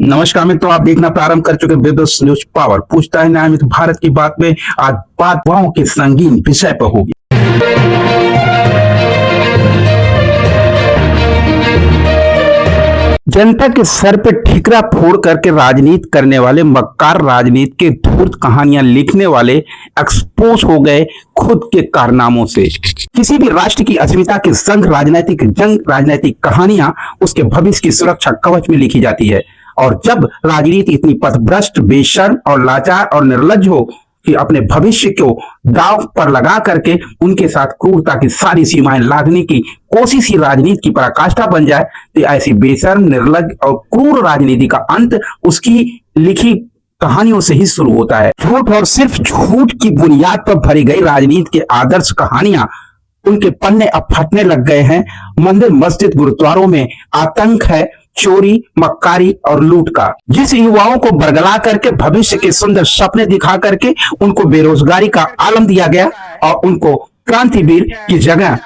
नमस्कार मित्रों, आप देखना प्रारंभ कर चुके वेदस न्यूज पावर। पूछता है न्याय मित्र भारत की बात में आज बात युवाओं के संगीन विषय पर होगी। जनता के सर पे ठिकरा फोड़ करके राजनीति करने वाले मक्कार राजनीति के धूर्त कहानियां लिखने वाले एक्सपोज हो गए खुद के कारनामों से। किसी भी राष्ट्र की अस्मिता के संग राजनीतिक कहानियां उसके भविष्य की सुरक्षा कवच में लिखी जाती है। और जब राजनीति इतनी पथभ्रष्ट, बेशर्म और लाचार और निर्लज्ज हो कि अपने भविष्य को दांव पर लगा करके उनके साथ क्रूरता की सारी सीमाएं लांघने की कोशिश ही राजनीति की पराकाष्ठा बन जाए, तो ऐसी बेशर्म, निर्लज्ज और क्रूर राजनीति का अंत उसकी लिखी कहानियों से ही शुरू होता है। झूठ और सिर्फ झूठ की बुनियाद पर भरी गई राजनीति के आदर्श कहानियां उनके पन्ने अब फटने लग गए हैं। मंदिर, मस्जिद, गुरुद्वारों में आतंक है, चोरी, मक्कारी और लूट का। जिस युवाओं को बरगला करके भविष्य के सुंदर सपने दिखा करके उनको बेरोजगारी का आलम दिया गया और उनको क्रांतिवीर की जगह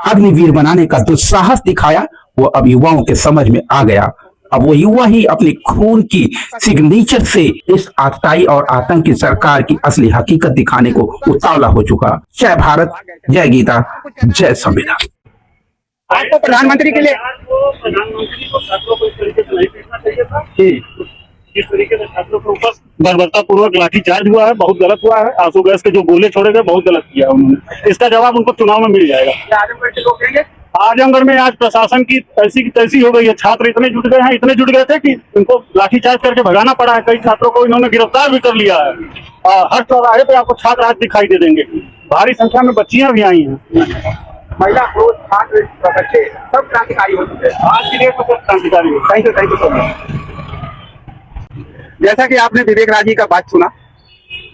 अग्निवीर बनाने का दुस्साहस दिखाया, वो अब युवाओं के समझ में आ गया। अब वो युवा ही अपने खून की सिग्नेचर से इस आतताई और आतंक की सरकार की असली हकीकत दिखाने को उतावला हो चुका। जय भारत, जय गीता, जय संविधान। आपको प्रधानमंत्री के लिए प्रधानमंत्री को छात्रों को इस तरीके से नहीं देखना चाहिए था। जिस तरीके से छात्रों के ऊपर बर्बरता पूर्वक लाठीचार्ज हुआ है, बहुत गलत हुआ है। आंसू गैस के जो गोले छोड़े गए, बहुत गलत किया उन्होंने। इसका जवाब उनको चुनाव में मिल जाएगा। आजमगढ़ में आज प्रशासन की ऐसी की तैसी हो गई है। छात्र इतने जुट गए हैं, इतने जुट गए थे कि इनको लाठीचार्ज करके भगाना पड़ा है। कई छात्रों को इन्होंने गिरफ्तार भी कर लिया है। हर चौराहे पे आपको छात्र आज दिखाई दे देंगे। भारी संख्या में बच्चियां भी आई हैं। महिला, पुरुष, छात्र, बच्चे सब क्रांतिकारी हो चुके हैं। आज की डेट में सब क्रांतिकारी हो। Thank you so much. जैसा कि आपने विवेक राय जी का बात सुना,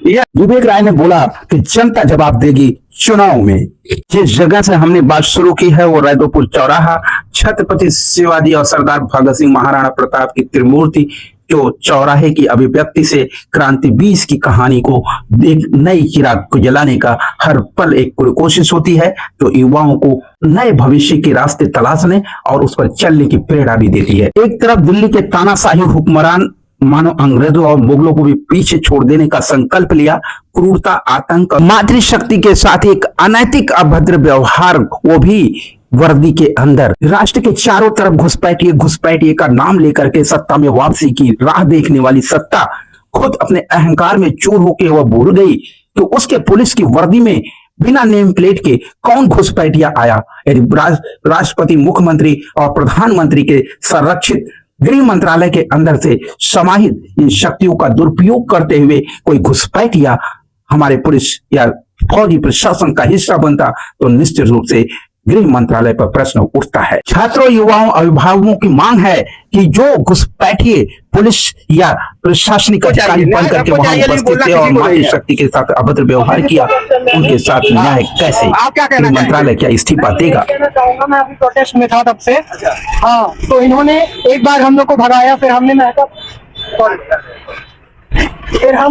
यह विवेक राय ने बोला कि जनता जवाब देगी चुनाव में। जिस जगह से हमने बात शुरू की है वो रैदोपुर चौराहा, छत्रपति शिवाजी और सरदार भगत सिंह, महाराणा प्रताप की त्रिमूर्ति जो चौराहे की अभिव्यक्ति से क्रांति 20 की कहानी को एक नई चिराग को जलाने का हर पल एक कोशिश होती है, जो युवाओं को नए भविष्य के रास्ते तलाशने और उस पर चलने की प्रेरणा भी देती है। एक तरफ दिल्ली के तानाशाही हुक्मरान मानो अंग्रेजों और मुगलों को भी पीछे छोड़ देने का संकल्प लिया। क्रूरता, आतंक, मातृशक्ति के साथ एक अनैतिक अभद्र व्यवहार, वो भी वर्दी के अंदर। राष्ट्र के चारों तरफ घुसपैठिए का नाम लेकर के सत्ता में वापसी की राह देखने वाली सत्ता खुद अपने अहंकार में चूर होकर वह भूल गई कि उसके पुलिस की वर्दी में बिना नेम प्लेट के कौन घुसपैठिया आया। यदि राष्ट्रपति, मुख्यमंत्री और प्रधानमंत्री के संरक्षित गृह मंत्रालय के अंदर से समाहित इन शक्तियों का दुरुपयोग करते हुए कोई घुसपैठिया हमारे पुलिस या फौजी प्रशासन का हिस्सा बनता, तो निश्चित रूप से गृह मंत्रालय पर प्रश्न उठता है। छात्रों, युवाओं, अभिभावकों की मांग है कि जो घुसपैठिए पुलिस या प्रशासनिक अधिकारी बन करके वहां उपस्थित थे और मातृशक्ति के साथ अभद्र व्यवहार किया, उनके साथ न्याय कैसे? गृह मंत्रालय क्या इस्तीफा देगा? मैं अभी प्रोटेस्ट में था तब से। हाँ, तो इन्होंने एक बार हम लोग को भगाया, फिर हम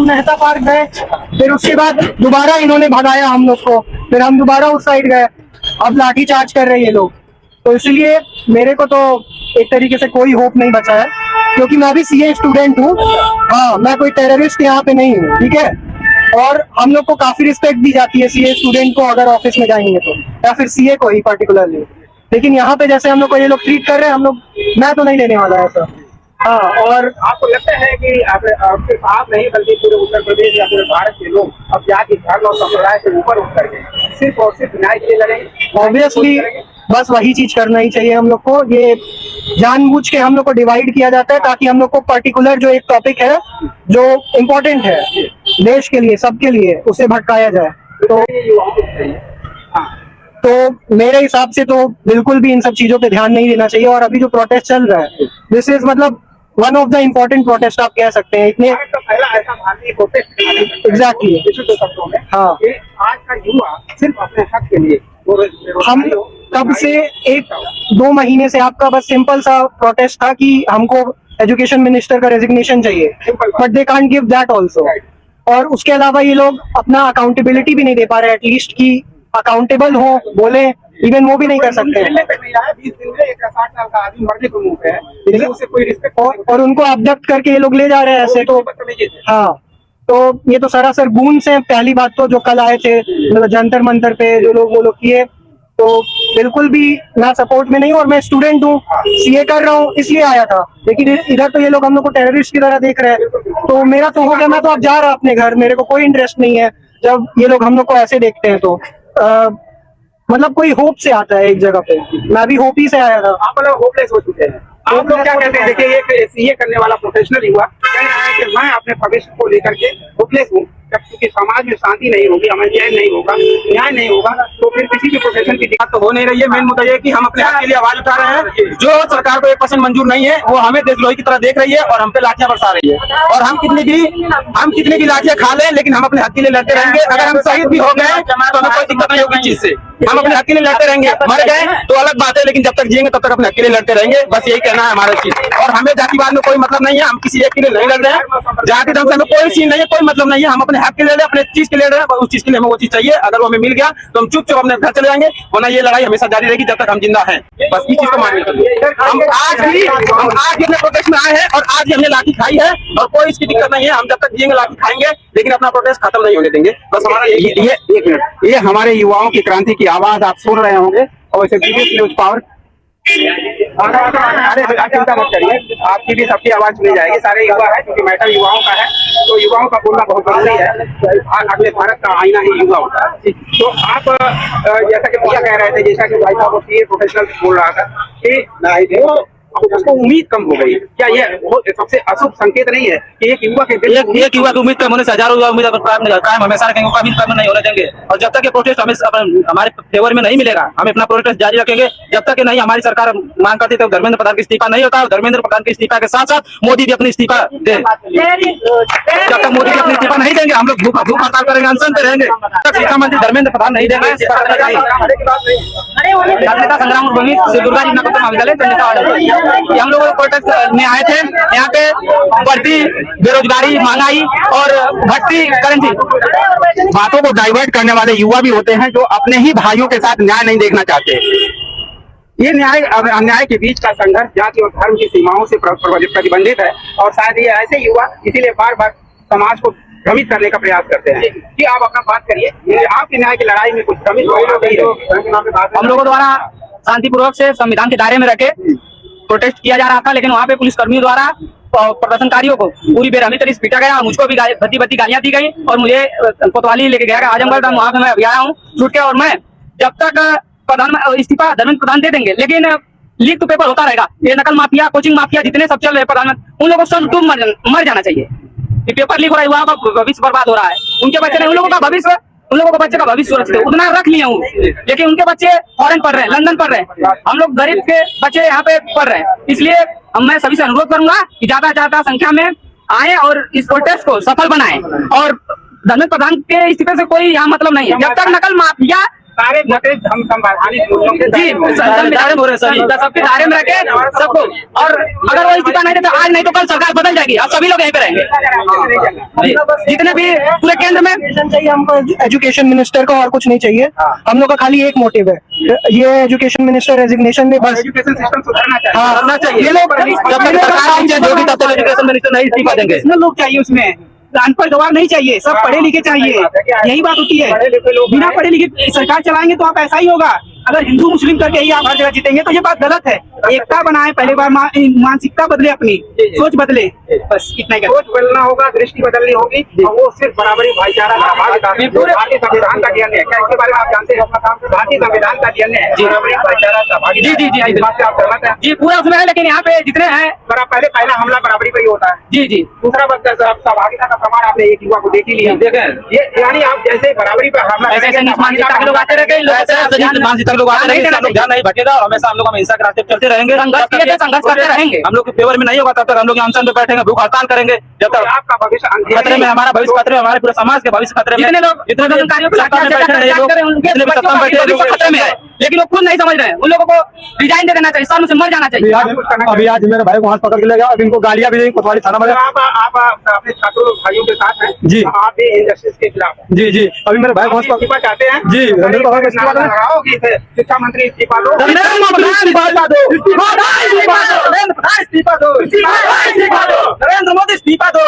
मेहता पार्क गए, फिर उसके बाद दोबारा इन्होंने भगाया हम लोग को, फिर हम दोबारा उस साइड गए। अब लाठी चार्ज कर रहे हैं ये लोग, तो इसलिए मेरे को तो एक तरीके से कोई होप नहीं बचा है, क्योंकि मैं भी सीए स्टूडेंट हूँ। हाँ, मैं कोई टेररिस्ट यहाँ पे नहीं हूँ, ठीक है। और हम लोग को काफी रिस्पेक्ट दी जाती है सीए स्टूडेंट को अगर ऑफिस में जाएंगे तो, या फिर सीए को ही पर्टिकुलरली। लेकिन यहाँ पे जैसे हम लोग को ये लोग ट्रीट कर रहे हैं, मैं तो नहीं लेने वाला ऐसा। हाँ, और आपको लगता है कि सिर्फ आप नहीं बल्कि पूरे उत्तर प्रदेश या पूरे भारत के लोग अब जाति, धर्म और संप्रदाय से ऊपर उठ करके सिर्फ और सिर्फ न्याय के लिए लड़ेंगे? ऑब्वियसली बस वही चीज करना ही चाहिए हम लोग को। ये जानबूझ के हम लोग को डिवाइड किया जाता है ताकि हम लोग को पर्टिकुलर जो एक टॉपिक है जो इम्पोर्टेंट है देश के लिए, सबके लिए, उसे भटकाया जाए। तो मेरे हिसाब से तो बिल्कुल भी इन सब चीजों पे ध्यान नहीं देना चाहिए। और अभी जो प्रोटेस्ट चल रहा है, दिस इज मतलब one of the important protest आप कह सकते हैं। इतने पहला ऐसा भारतीय प्रोटेस्ट एग्जैक्टली। हाँ, आज का युवा सिर्फ अपने हक के लिए, हम तब से 1-2 महीने से आपका बस सिंपल सा प्रोटेस्ट था कि हमको एजुकेशन मिनिस्टर का रेजिग्नेशन चाहिए, but they can't give that also. और उसके अलावा ये लोग अपना अकाउंटेबिलिटी भी नहीं दे पा रहे, एटलीस्ट की अकाउंटेबल हो, बोले इवन वो भी नहीं कर सकते हैं। मिलने तक नहीं आया, 20 दिन में एक 60 साल का आदमी मरने को मुंह पे है, इसलिए उससे कोई रिस्पेक्ट और उनको अब्डक्ट करके ये लोग ले जा रहे हैं ऐसे, तो हाँ, तो ये तो सरासर गूंज है। पहली बात तो जो कल आए थे मतलब जंतर मंतर पे जो लोग वो लोग किए, तो बिल्कुल भी मैं सपोर्ट में नहीं हूँ। और मैं स्टूडेंट हूँ, सीए कर रहा हूँ, इसलिए आया था। लेकिन इधर तो ये लोग हम लोग को टेररिस्ट की तरह देख रहे हैं। तो मेरा तो हो गया, मैं तो अब जा रहा अपने घर, मेरे को कोई इंटरेस्ट नहीं है जब ये लोग हम लोग को ऐसे देखते हैं। तो मतलब कोई होप से आता है एक जगह पे, मैं भी होप ही से आया था। आप लोग होपलेस हो चुके हैं। आप लोग क्या कहते हैं? देखिए, एक सीए करने वाला प्रोफेशनल युवा कह रहा है कि मैं अपने भविष्य को लेकर के होपलेस हूँ, क्योंकि समाज में शांति नहीं होगी, अमन चैन नहीं होगा, न्याय नहीं होगा, तो फिर किसी भी प्रोफेशन की दिक्कत तो हो नहीं रही है। मेन मुद्दा ये है कि हम अपने हक के लिए आवाज उठा रहे हैं। जो सरकार को 1% मंजूर नहीं है, वो हमें देशद्रोही की तरह देख रही है और हम पे लाठियां बरसा रही है। और हम कितनी भी लाठियां खा लें, लेकिन हम अपने हक के लिए लड़ते रहेंगे। अगर हम शहीद भी हो गए तो हमें कोई दिक्कत नहीं होगी चीज से, हम अपने हक के लिए लड़ते रहेंगे। मर गए तो अलग बात है, लेकिन जब तक जिएंगे तब तक अपने हक के लिए लड़ते रहेंगे। बस यही कहना है हमारा चीज। और हमें जातिवाद में कोई मतलब नहीं है, हम किसी एक के लिए नहीं लड़ रहे हैं, जाति धर्म से हमें कोई चीज नहीं है, कोई मतलब नहीं है। हम अपने हक के लिए लड़ रहे हैं, अपने चीज के लिए लड़ रहे हैं, उस चीज के लिए हमें वो चीज चाहिए। अगर वो हमें मिल गया तो हम चुपचाप अपने घर चले जाएंगे, वरना ये लड़ाई हमेशा जारी रहेगी जब तक हम जिंदा हैं। बस इस चीज को मानिए। हम आज भी अपने प्रोटेस्ट में आए हैं और आज भी हमने लाठी खाई है और कोई इसकी दिक्कत नहीं है। हम जब तक जिएंगे लाठी खाएंगे, लेकिन अपना प्रोटेस्ट खत्म नहीं होने देंगे। बस हमारा ये एक मिनट, ये हमारे युवाओं की क्रांति की आवाज आप सुन रहे होंगे। और वैसे बीबीएस न्यूज पावर, अरे चिंता मत करिए, आपकी भी सबकी आवाज सुनी जाएगी। सारे युवा है, क्योंकि मैटर युवाओं का है, तो युवाओं का बोलना बहुत जरूरी है। अगले भारत का आईना ही युवा होता है। तो आप जैसा कि भैया कह रहे थे, जैसा कि भाई साहब प्रोफेशनल बोल रहा था कि वो उसको उम्मीद कम हो गई, क्या ये सबसे अशुभ संकेत नहीं है कि एक युवा के एक युवा की उम्मीद कम होने से हजारों युवा उम्मीद कायम हमेशा रखेंगे, कभी कम नहीं होने देंगे। और जब तक ये प्रोटेस्ट हमारे फेवर में नहीं मिलेगा, हम अपना प्रोटेस्ट जारी रखेंगे। जब तक नहीं हमारी सरकार मांग करती है धर्मेंद्र प्रधान का इस्तीफा नहीं होता, और धर्मेंद्र प्रधान के इस्तीफा के साथ साथ मोदी भी अपनी इस्तीफा दे। जब तक मोदी भी अपनी इस्तीफा नहीं देंगे, हम लोग भूख हड़ताल करेंगे, अनशन पे रहेंगे। तक शिक्षा मंत्री धर्मेंद्र प्रधान नहीं देंगे। संग्राम दुर्गा जी महाविद्यालय हम लोग प्रोटेस्ट में आए थे। यहाँ पे बढ़ती बेरोजगारी, महंगाई और घटती करेंसी, बातों को डाइवर्ट करने वाले युवा भी होते हैं जो अपने ही भाइयों के साथ न्याय नहीं देखना चाहते। ये न्याय अन्याय के बीच का संघर्ष जाति और धर्म की सीमाओं से प्रतिबंधित है। और शायद ये ऐसे युवा इसीलिए बार बार समाज को भ्रमित करने का प्रयास करते हैं कि आप अपना बात करिए, आपके न्याय की लड़ाई में कुछ भ्रमित होना नहीं है। हम लोगों द्वारा शांतिपूर्वक से संविधान के दायरे में रखे प्रोटेस्ट किया जा रहा था, लेकिन वहाँ पे पुलिस कर्मियों द्वारा प्रदर्शनकारियों को पूरी बेरहमी तरीके से पीटा गया और मुझको भी भद्दी गालियां दी गई और मुझे कोतवाली लेके गया आजमगढ़। वहाँ पे मैं अभी आया हूँ छूट के, और मैं जब तक प्रधान इस्तीफा धर्मेंद्र प्रधान दे देंगे, लेकिन लीक टू पेपर होता रहेगा। ये नकल माफिया, कोचिंग माफिया जितने सब चल रहे प्रधानमंत्री, उन लोगों को सब डूब मर जाना चाहिए। ये पेपर लीक हो रहा है, वहाँ का भविष्य बर्बाद हो रहा है। उनके बच्चे नहीं, उन लोगों का भविष्य, उन लोगों के बच्चे का भविष्य सुरक्षित है, उतना रख लिया हूँ, लेकिन उनके बच्चे फॉरेन पढ़ रहे हैं, लंदन पढ़ रहे हैं, हम लोग गरीब के बच्चे यहाँ पे पढ़ रहे हैं। इसलिए मैं सभी से अनुरोध करूंगा कि ज्यादा संख्या में आए और इस प्रोटेस्ट को सफल बनाएं। और धर्मेंद्र प्रधान के इस्तीफे से कोई यहाँ मतलब नहीं है। जब तक नकल माफिया सारे हम संवैधानिक मूल्यों के सबके दायरे में रखे सबको, और अगर वो इस्तीफा नहीं देते आज नहीं तो कल सरकार बदल जाएगी, अब सभी लोग यहीं पे रहेंगे। जितने भी पूरे केंद्र में चाहिए हमको एजुकेशन मिनिस्टर को, और कुछ नहीं चाहिए। हम लोग का खाली एक मोटिव है, ये एजुकेशन मिनिस्टर रेजिग्नेशन दे, बस एजुकेशन सिस्टम सुधारना चाहिए। ये लोग जब तक सरकार चेंज होगी तब तक एजुकेशन मिनिस्टर नहीं इस्तीफा देंगे। लोग चाहिए उसमें, अनपढ़ गवार नहीं चाहिए, सब पढ़े लिखे चाहिए। यही बात होती है, बिना पढ़े लिखे सरकार चलाएंगे तो आप ऐसा ही होगा। अगर हिंदू मुस्लिम करके ही आप हर जगह जीतेंगे तो ये बात गलत है। एकता बनाए, पहले बार मानसिकता बदले, अपनी सोच बदले, बस इतना ही। सोच बदलना होगा, दृष्टि बदलनी होगी, और वो सिर्फ बराबरी, भाईचारा, भारतीय संविधान का DNA है। क्या इसके बारे में आप जानते हैं? भारतीय संविधान का DNA है बराबरी, भाईचारा, जी बात से आप सहमत हैं? जी पूरा उसमें है, लेकिन यहाँ पे जितने हैं पहला हमला बराबरी पर ही होता है। जी दूसरा बात सहभागिता का प्रमाण आपने एक युवा को देख ही लिया, ये यानी आप जैसे बराबरी पर हमला मानसिकता के लोग आते रहते हैं, लोग आते रहेंगे, हम लोग ध्यान नहीं भटकेगा और हमेशा हम लोग हिंसा के रास्ते पे चलते रहेंगे, संघर्ष करते रहेंगे। हम लोग के फेवर में नहीं होगा तब तक हम लोग अनशन पे बैठेंगे, भूख हड़ताल करेंगे। जब तक आपका भविष्य खतरे में, हमारा भविष्य खतरे में, हमारे पूरे समाज के भविष्य खतरे में, जितने लोग खतरे में है लेकिन वो खुद नहीं समझ रहे हैं। उन लोगों को रिजाइन दे देना चाहिए, सालों से मर जाना चाहिए। अभी आज मेरे भाई को हाथ पकड़ के ले गया, अब इनको गालियां भी दी कोतवाली थाना में। आप अपने छात्रों भाइयों के साथ हैं जी। आप भी इंजस्टिस के खिलाफ हैं। जी जी, अभी मेरे भाई को हाथ इस्तीफा चाहते हैं जी, रणधीर बाबा का इस्तीफा दें। लगाओ कि शिक्षा मंत्री इस्तीफा दो, नरेंद्र मोदी इस्तीफा दो।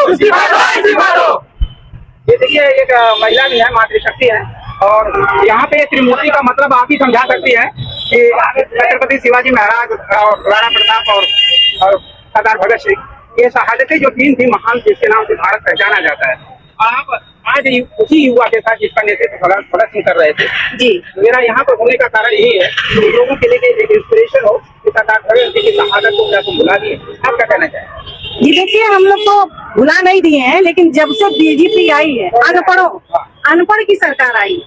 ये देखिए एक महिला भी है, मातृशक्ति है, और यहाँ पे श्री मोदी का मतलब आप ही समझा सकती है कि छत्रपति शिवाजी महाराज और राणा प्रताप और सरदार भगत सिंह, ये शहादतें जो तीन थी महान, जिसके नाम से भारत पहचाना जाता है। आप आज उसी युवा के साथ जिसका नेतृत्व भगत सिंह कर रहे थे जी, मेरा यहाँ पर होने का कारण यही है कि लोगों के लिए एक इंस्पिरेशन हो कि सरदार भगत सिंह की शहादत को क्या भुला दिए। आप क्या कहना चाहेंगे? जी देखिए, हम लोग तो भुला नहीं दिए हैं, लेकिन जब से बीजेपी आई है, अनपढ़ की सरकार आई,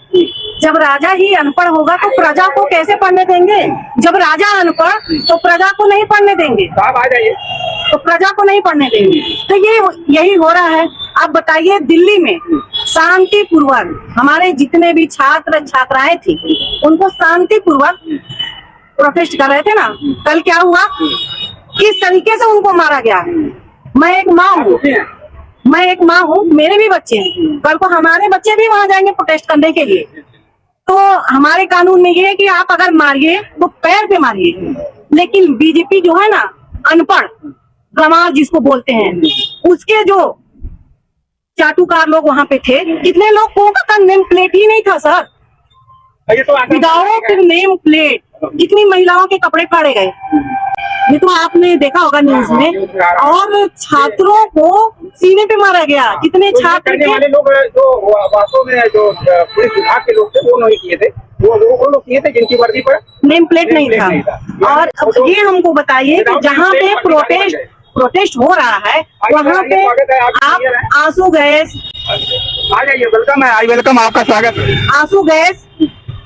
जब राजा ही अनपढ़ होगा तो प्रजा को कैसे पढ़ने देंगे? जब राजा अनपढ़ तो प्रजा को नहीं पढ़ने देंगे, आप आ जाइए। तो प्रजा को नहीं पढ़ने देंगे। तो ये यही हो रहा है। आप बताइए, दिल्ली में शांतिपूर्वक हमारे जितने भी छात्र छात्राएं थी, उनको शांतिपूर्वक प्रोटेस्ट कर रहे थे ना, कल क्या हुआ, किस तरीके से उनको मारा गया। मैं एक माँ हूँ, मेरे भी बच्चे हैं, कल को हमारे बच्चे भी वहां जाएंगे प्रोटेस्ट करने के लिए। तो हमारे कानून में ये है कि आप अगर मारिए तो पैर पे मारिए, लेकिन बीजेपी जो है ना, अनपढ़ गंवार जिसको बोलते हैं, उसके जो चाटुकार लोग वहां पे थे, कितने लोग का नेम प्लेट ही नहीं था सर, ये तो विदाउट नेम प्लेट कितनी महिलाओं के कपड़े फाड़े गए, ये तो आपने देखा होगा न्यूज में। और छात्रों को सीने पे मारा गया, कितने छात्र करने वाले लोग जो वास्तव में जो पुलिस विभाग के लोग थे वो नहीं किए थे, वो लोग किए थे जिनकी वर्दी पर नेम प्लेट नहीं था। और अब ये हमको बताइए कि जहाँ पे प्रोटेस्ट हो रहा है, वहाँ पे आप आंसू गैस, आ जाइए, वेलकम है, आई वेलकम, आपका स्वागत है। आंसू गैस,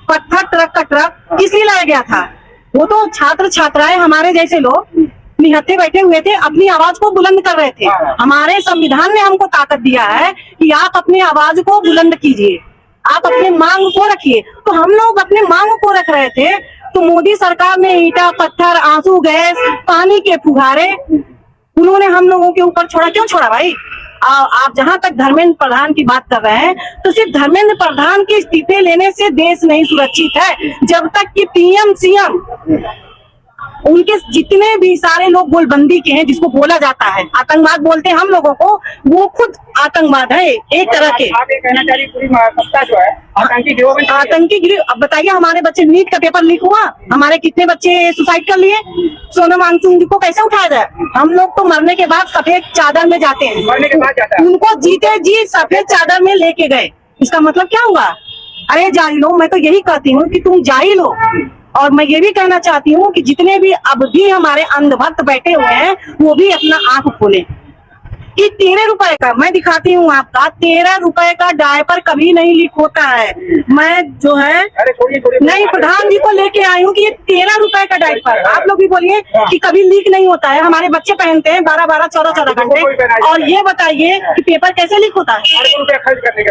पत्थर ट्रक का ट्रक किस लिए लाया गया था? वो तो छात्र छात्राएं हमारे जैसे लोग निहत्थे बैठे हुए थे, अपनी आवाज को बुलंद कर रहे थे। हमारे संविधान ने हमको ताकत दिया है कि आप अपनी आवाज को बुलंद कीजिए, आप अपने मांग को रखिए। तो हम लोग अपने मांग को रख रहे थे, तो मोदी सरकार ने ईंटा पत्थर, आंसू गैस, पानी के फुहारे उन्होंने हम लोगों के ऊपर छोड़ा। क्यों छोड़ा भाई? आप जहां तक धर्मेंद्र प्रधान की बात कर रहे हैं, तो सिर्फ धर्मेंद्र प्रधान के इस्तीफे लेने से देश नहीं सुरक्षित है। जब तक कि पीएम सीएम उनके जितने भी सारे लोग गोलबंदी के हैं, जिसको बोला जाता है आतंकवाद बोलते हैं हम लोगों को, वो खुद आतंकवाद है एक तरह के। आप ये कहना चाहिए पूरी सत्ता जो है आतंकी गिरोह में, आतंकी गिरोह। अब बताइए, हमारे बच्चे नीट का पेपर लीक हुआ, हमारे कितने बच्चे सुसाइड कर लिए, सोनम वांगचुक को कैसे उठाया जाए? हम लोग तो मरने के बाद सफेद चादर में जाते हैं, मरने के बाद जाता है। उनको जीते जी सफेद चादर में लेके गए, इसका मतलब क्या हुआ? अरे जाहिल हो, मैं तो यही कहती हूँ कि तुम जाहिल हो। और मैं ये भी कहना चाहती हूँ कि जितने भी अब भी हमारे अंधभक्त बैठे हुए हैं, वो भी अपना आंख खोलें कि 13 रुपए का, मैं दिखाती हूँ आपका, 13 रुपए का डायपर कभी नहीं लीक होता है। मैं जो है नहीं, प्रधान जी को लेके आई हूँ कि ये 13 रुपए का डायपर, आप लोग भी बोलिए कि कभी लीक नहीं होता है। हमारे बच्चे पहनते हैं 12-12, 14-14 घंटे। और ये बताइए कि पेपर कैसे लीक होता है?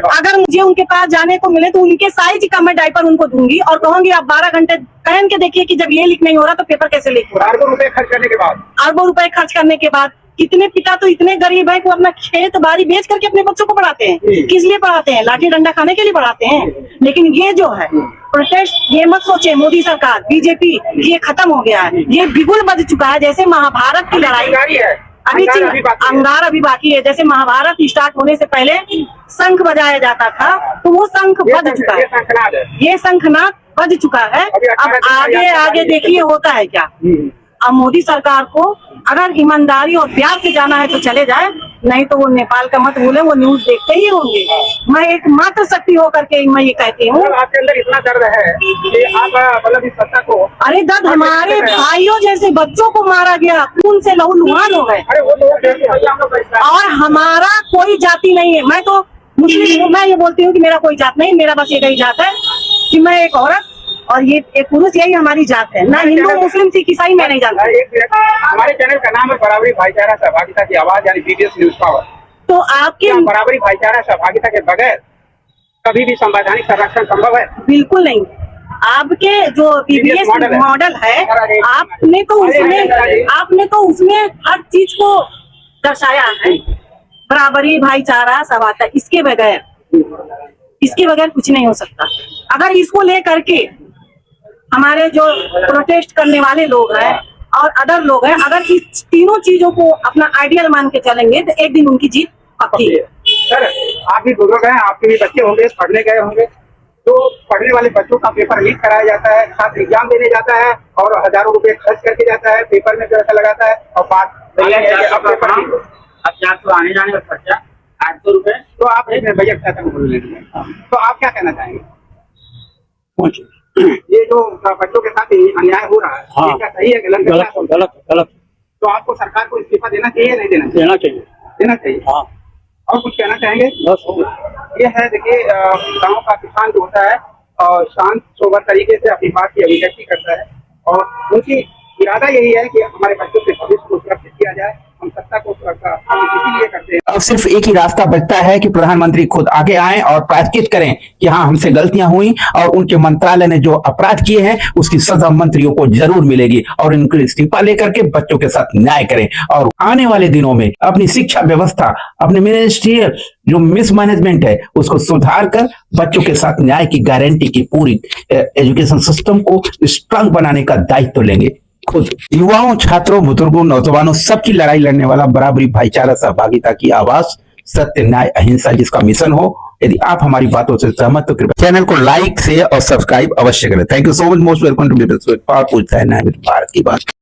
अगर मुझे उनके पास जाने को मिले तो उनके साइज का मैं डायपर उनको दूंगी और कहूंगी आप 12 घंटे पहन के देखिए कि जब ये लीक नहीं हो रहा तो पेपर कैसे लीक हो रहा है। अरबों रुपए खर्च करने के बाद, अरबों रुपए खर्च करने के बाद कितने पिता तो इतने गरीब है कि अपना खेत बाड़ी बेच करके अपने बच्चों को पढ़ाते हैं। किस लिए पढ़ाते हैं? लाठी डंडा खाने के लिए पढ़ाते हैं। लेकिन ये जो है प्रोटेस्ट, ये मत सोचे मोदी सरकार, बीजेपी, ये खत्म हो गया है, ये बिगुल बज चुका है। जैसे महाभारत की लड़ाई है, अंगार अभी बाकी है। जैसे महाभारत स्टार्ट होने से पहले शंख बजाया जाता था, तो वो शंख बज चुका है, ये शंखनाद बज चुका है। अब आगे आगे देखिए होता है क्या। अब मोदी सरकार को अगर ईमानदारी और प्यार से जाना है तो चले जाए, नहीं तो वो नेपाल का मत भूले, वो न्यूज देखते ही होंगे। मैं एक मात्र शक्ति होकर के मैं ये कहती हूँ, आपके अंदर इतना दर्द है कि आप मतलब इस सत्ता को, अरे दर्द, हमारे भाइयों जैसे बच्चों को मारा गया, खून से लहूलुहान हो गए। अरे वो तो और हमारा कोई जाति नहीं है, मैं तो मुस्लिम हूँ, मैं ये बोलती हूँ कि मेरा कोई जात नहीं, मेरा बस एक ही जात है कि मैं एक औरत और ये एक पुरुष, यही हमारी जात है। ना हिंदू मुस्लिम सिख ईसाई मैं नहीं जानता। एक मिनट, हमारे चैनल का नाम है बराबरी भाईचारा सहभागिता की आवाज, यानी बीबीएस न्यूज पावर। तो आपके बराबरी भाईचारा सहभागिता के बगैर कभी भी संवैधानिक संरक्षण संभव है? बिल्कुल नहीं। आपके जो बीबीएस मॉडल है, आपने तो उसमें हर चीज को दर्शाया है, बराबरी, भाईचारा सब आता है। इसके बगैर कुछ नहीं हो सकता। अगर इसको लेकर के हमारे जो प्रोटेस्ट करने वाले लोग हैं और अदर लोग हैं, अगर इस तीनों चीजों को अपना आइडियल मान के चलेंगे तो एक दिन उनकी जीत पक्की है। सर, आप भी बुजुर्ग हैं, आपके भी बच्चे होंगे, पढ़ने गए होंगे, तो पढ़ने वाले बच्चों का पेपर लीक कराया जाता है, छात्र एग्जाम देने जाता है और हजारों रुपए खर्च करके जाता है, पेपर में पैसा लगाता है और बात अब 400 आने जाने का खर्चा, 800 रुपए। तो आप भैया तो आप क्या कहना चाहेंगे? ये जो बच्चों के साथ अन्याय हो रहा है, ये क्या सही है गलत? गलत। तो आपको सरकार को इस्तीफा देना चाहिए नहीं देना चाहिए? देना चाहिए। हाँ। और कुछ कहना चाहेंगे? बस ये है, देखिए गांव का किसान जो होता है और शांत सोबर तरीके से अपनी बात की अभिव्यक्ति करता है और उनकी इरादा यही है कि हमारे बच्चों के भविष्य को सुरक्षित किया जाए, हम सत्ता को इसीलिए करते हैं। अब सिर्फ एक ही रास्ता बचता है कि प्रधानमंत्री खुद आगे आए और प्रायश्चित करें कि हाँ, हमसे गलतियां हुई और उनके मंत्रालय ने जो अपराध किए हैं उसकी सजा मंत्रियों को जरूर मिलेगी और इनको इस्तीफा लेकर के बच्चों के साथ न्याय करें और आने वाले दिनों में अपनी शिक्षा व्यवस्था, अपने मिनिस्ट्रियल जो मिसमैनेजमेंट है उसको सुधार कर बच्चों के साथ न्याय की गारंटी की पूरी एजुकेशन सिस्टम को स्ट्रांग बनाने का दायित्व लेंगे। खुद युवाओं, छात्रों, बुजुर्गों, नौजवानों सबकी लड़ाई लड़ने वाला बराबरी, भाईचारा, सहभागिता की आवाज, सत्य, न्याय, अहिंसा जिसका मिशन हो। यदि आप हमारी बातों से सहमत तो कृपया चैनल को लाइक, शेयर और सब्सक्राइब अवश्य करें। Thank you so much. Most welcome to Bharat की बात।